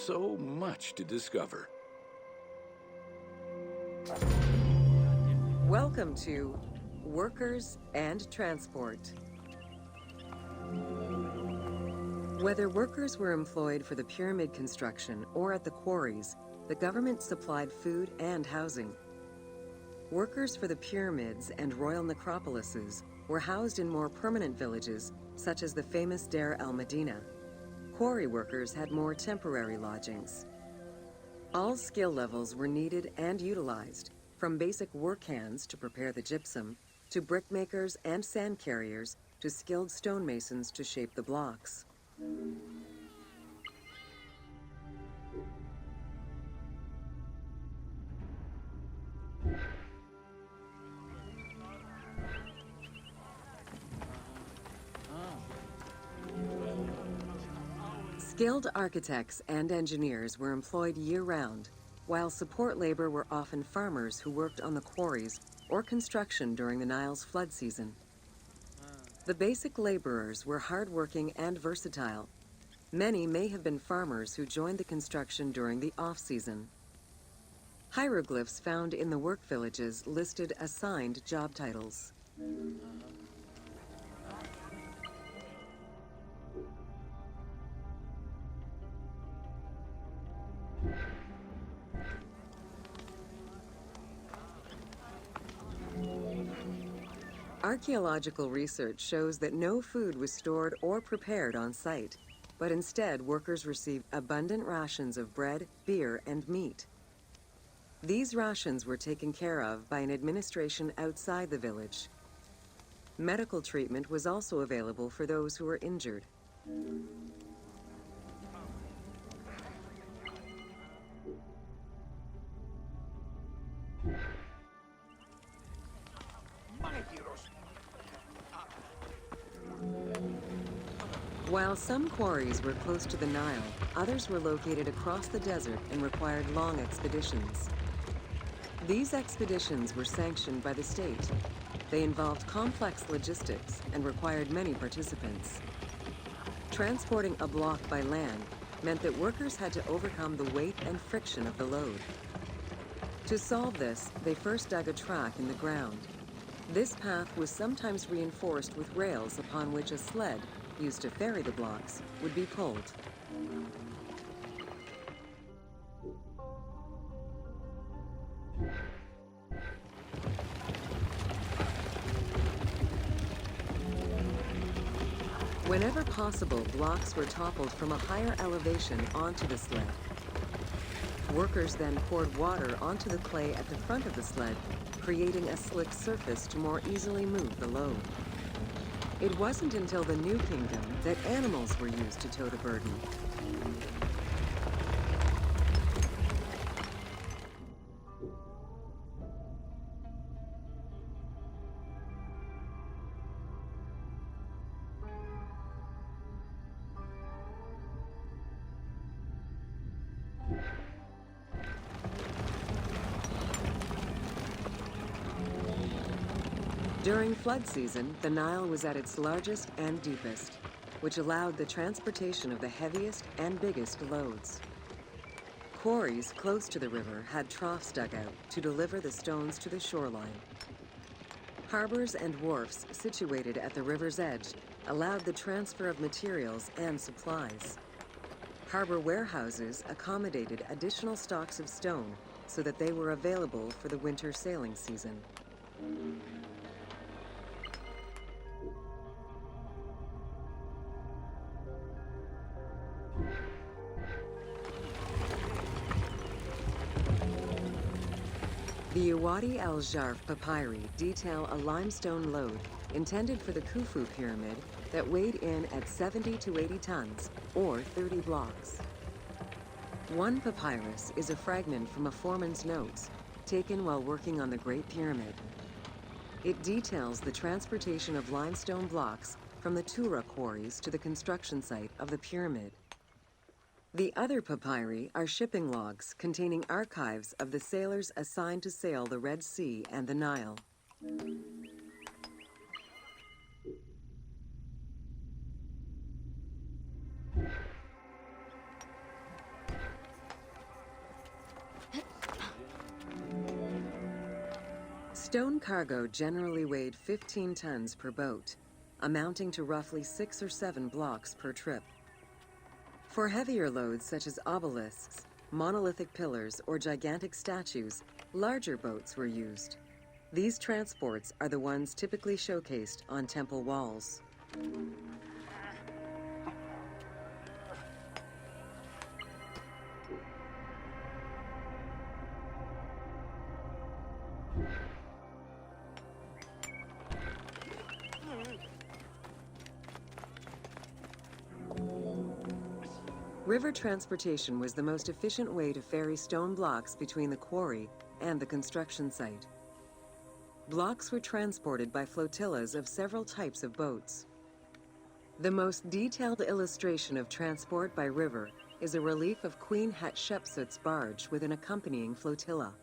so much to discover. Welcome to Workers and Transport. Whether workers were employed for the pyramid construction or at the quarries, the government supplied food and housing. Workers for the pyramids and royal necropolises were housed in more permanent villages, such as the famous Deir el-Medina. Quarry workers had more temporary lodgings. All skill levels were needed and utilized, from basic work hands to prepare the gypsum, to brickmakers and sand carriers, to skilled stonemasons to shape the blocks. Skilled architects and engineers were employed year-round, while support labor were often farmers who worked on the quarries or construction during the Nile's flood season. The basic laborers were hard-working and versatile. Many may have been farmers who joined the construction during the off-season. Hieroglyphs found in the work villages listed assigned job titles. Archaeological research shows that no food was stored or prepared on site, but instead workers received abundant rations of bread, beer, and meat. These rations were taken care of by an administration outside the village. Medical treatment was also available for those who were injured. While some quarries were close to the Nile, others were located across the desert and required long expeditions. These expeditions were sanctioned by the state. They involved complex logistics and required many participants. Transporting a block by land meant that workers had to overcome the weight and friction of the load. To solve this, they first dug a track in the ground. This path was sometimes reinforced with rails upon which a sled, used to ferry the blocks, would be pulled. Whenever possible, blocks were toppled from a higher elevation onto the sled. Workers then poured water onto the clay at the front of the sled, creating a slick surface to more easily move the load. It wasn't until the New Kingdom that animals were used to tow the burden. During flood season, the Nile was at its largest and deepest, which allowed the transportation of the heaviest and biggest loads. Quarries close to the river had troughs dug out to deliver the stones to the shoreline. Harbors and wharfs situated at the river's edge allowed the transfer of materials and supplies. Harbor warehouses accommodated additional stocks of stone so that they were available for the winter sailing season. The Wadi el-Jarf papyri detail a limestone load intended for the Khufu pyramid that weighed in at 70 to 80 tons, or 30 blocks. One papyrus is a fragment from a foreman's notes, taken while working on the Great Pyramid. It details the transportation of limestone blocks from the Tura quarries to the construction site of the pyramid. The other papyri are shipping logs containing archives of the sailors assigned to sail the Red Sea and the Nile. Stone cargo generally weighed 15 tons per boat, amounting to roughly 6 or 7 blocks per trip. For heavier loads such as obelisks, monolithic pillars, or gigantic statues, larger boats were used. These transports are the ones typically showcased on temple walls. River transportation was the most efficient way to ferry stone blocks between the quarry and the construction site. Blocks were transported by flotillas of several types of boats. The most detailed illustration of transport by river is a relief of Queen Hatshepsut's barge with an accompanying flotilla.